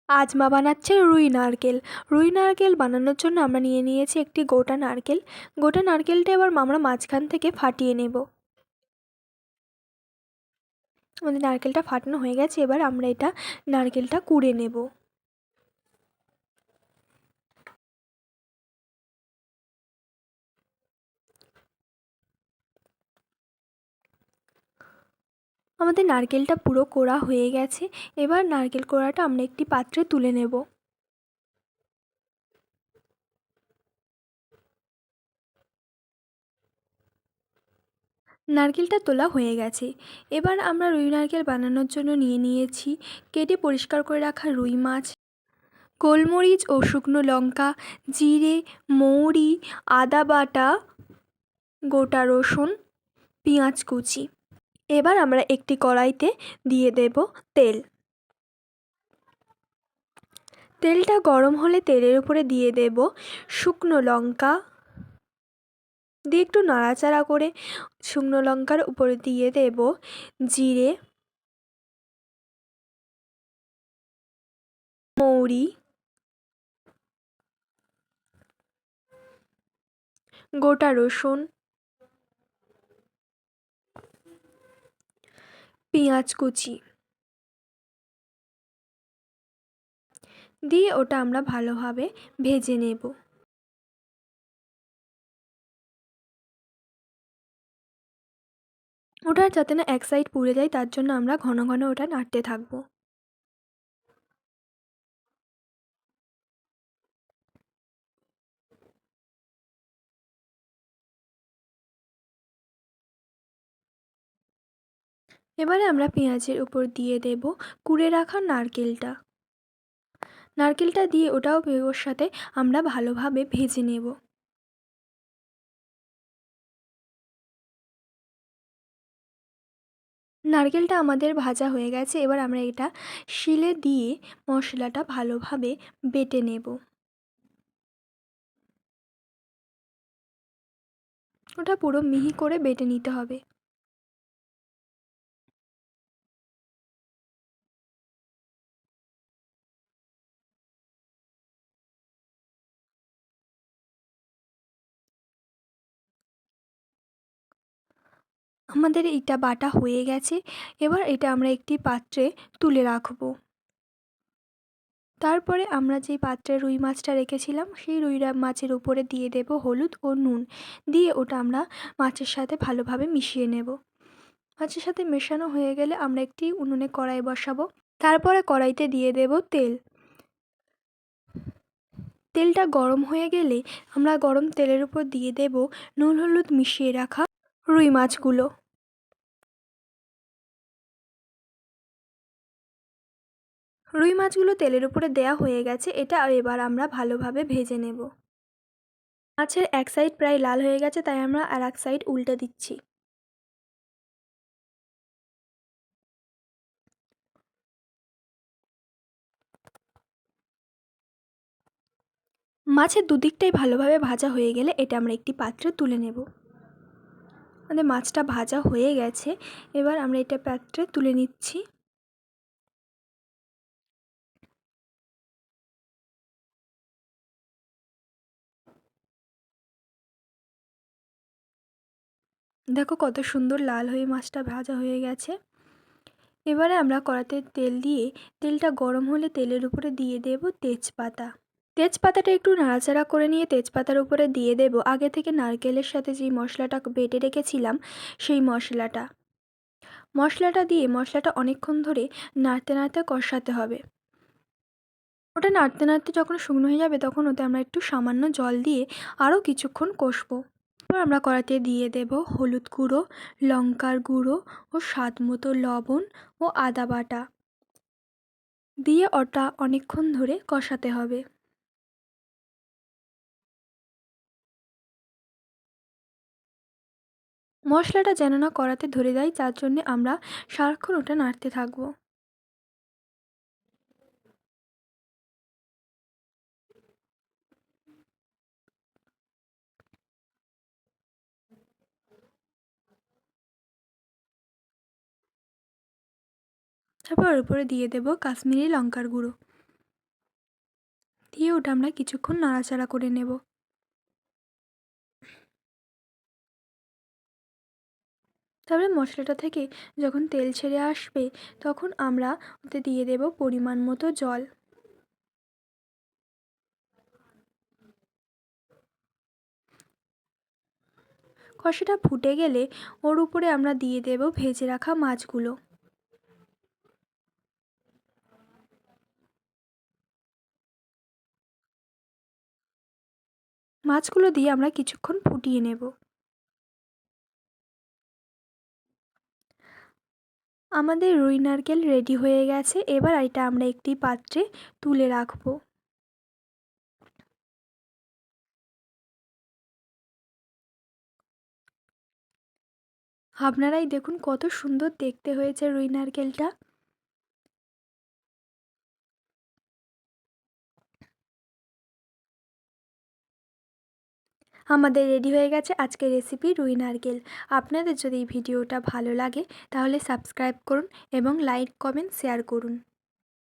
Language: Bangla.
আজ মা বানাচ্ছে রুই নারকেল। রুই নারকেল বানানোর জন্য আমরা নিয়ে নিয়েছি একটি গোটা নারকেল। গোটা নারকেলটা এবার আমরা মাঝখান থেকে ফাটিয়ে নেব। আমাদের নারকেলটা ফাটানো হয়ে গেছে, এবার আমরা নারকেলটা কুড়ে নেব। আমাদের নারকেলটা পুরো কোড়া হয়ে গেছে। এবার নারকেল কোড়াটা আমরা একটি পাত্রে তুলে নেব। নারকেলটা তোলা হয়ে গেছে। এবার আমরা রুই নারকেল বানানোর জন্য নিয়ে নিয়েছি কেটে পরিষ্কার করে রাখা রুই মাছ, গোলমরিচ ও শুকনো লঙ্কা, জিরে, মৌরি, আদা বাটা, গোটা রসুন, পেঁয়াজ কুচি। এবার আমরা একটি কড়াইতে দিয়ে দেব তেল। তেলটা গরম হলে তেলের উপরে দিয়ে দেব শুকনো লঙ্কা, দিয়ে একটু নাড়াচাড়া করে শুকনো লঙ্কার উপরে দিয়ে দেব জিরে, মৌরি, গোটা রসুন, পেঁয়াজ কুচি দিয়ে ওটা আমরা ভালোভাবে ভেজে নেব। ওটা যাতে না এক সাইড পুড়ে যায় তার জন্য আমরা ঘন ঘন ওটা নাড়তে থাকবো। এবারে আমরা পেঁয়াজের উপর দিয়ে দেব কুড়ে রাখা নারকেলটা। নারকেলটা দিয়ে ওটাও ওর সাথে আমরা ভালোভাবে ভেজে নেব। নারকেলটা আমাদের ভাজা হয়ে গেছে, এবার আমরা এটা শিলে দিয়ে মশলাটা ভালোভাবে বেটে নেব। ওটা পুরো মিহি করে বেটে নিতে হবে। আমাদের এটা বাটা হয়ে গেছে, এবার এটা আমরা একটি পাত্রে তুলে রাখবো। তারপরে আমরা যেই পাত্রে রুই মাছটা রেখেছিলাম সেই রুই মাছের উপরে দিয়ে দেব হলুদ ও নুন, দিয়ে ওটা আমরা মাছের সাথে ভালোভাবে মিশিয়ে নেব। মাছের সাথে মেশানো হয়ে গেলে আমরা একটি উনুনে কড়াই বসাবো। তারপরে কড়াইতে দিয়ে দেব তেল। তেলটা গরম হয়ে গেলে আমরা গরম তেলের উপর দিয়ে দেব নুন হলুদ মিশিয়ে রাখা রুই মাছগুলো। রুই মাছগুলো তেলের উপরে দেয়া হয়ে গেছে, এটা এবার আমরা ভালোভাবে ভেজে নেব। মাছের এক সাইড প্রায় লাল হয়ে গেছে, তাই আমরা আর এক সাইড উল্টে দিচ্ছি। মাছের দুদিকটাই ভালোভাবে ভাজা হয়ে গেলে এটা আমরা একটি পাত্রে তুলে নেব। আমাদের মাছটা ভাজা হয়ে গেছে, এবার আমরা এটা পাত্রে তুলে নিচ্ছি। দেখো কত সুন্দর লাল হয়ে মাছটা ভাজা হয়ে গেছে। এবারে আমরা কড়াতে তেল দিয়ে তেলটা গরম হলে তেলের উপরে দিয়ে দেব তেজপাতা। তেজপাতাটা একটু নাড়াচাড়া করে নিয়ে তেজপাতার উপরে দিয়ে দেব আগে থেকে নারকেলের সাথে যেই মশলাটা বেটে রেখেছিলাম সেই মশলাটা। মশলাটা দিয়ে মশলাটা অনেকক্ষণ ধরে নাড়তে নাড়তে কষাতে হবে। ওটা নাড়তে নাড়তে যখন শুকনো হয়ে যাবে তখন ওতে আমরা একটু সামান্য জল দিয়ে আরও কিছুক্ষণ কষবো। এবার আমরা কড়াতে দিয়ে দেব হলুদ গুঁড়ো, লঙ্কার গুঁড়ো ও স্বাদ মতো লবণ ও আদা বাটা দিয়ে ওটা অনেকক্ষণ ধরে কষাতে হবে। মশলাটা যেন না কড়াতে ধরে যায় তার জন্যে আমরা সারাক্ষণ ওটা নাড়তে থাকবো। তারপর ওর উপরে দিয়ে দেব কাশ্মীরি লঙ্কার গুঁড়ো। দিয়ে ওটা আমরা কিছুক্ষণ নাড়াচাড়া করে নেব। তারপরে মশলাটা থেকে যখন তেল ছেড়ে আসবে তখন আমরা ওতে দিয়ে দেব পরিমাণ মতো জল। কষাটা ফুটে গেলে ওর উপরে আমরা দিয়ে দেব ভেজে রাখা মাছগুলো। মাছগুলো দিয়ে আমরা কিছুক্ষণ ফুটিয়ে নেব। আমাদের রুই নারকেল রেডি হয়ে গেছে। এবার এটা আমরা একটি পাত্রে তুলে রাখবো। আপনারাই দেখুন কত সুন্দর দেখতে হয়েছে রুই নারকেলটা। আমাদের রেডি হয়ে গেছে আজকের রেসিপি রুই নারকেল। আপনাদের যদি এই ভিডিওটা ভালো লাগে তাহলে সাবস্ক্রাইব করুন এবং লাইক কমেন্ট শেয়ার করুন।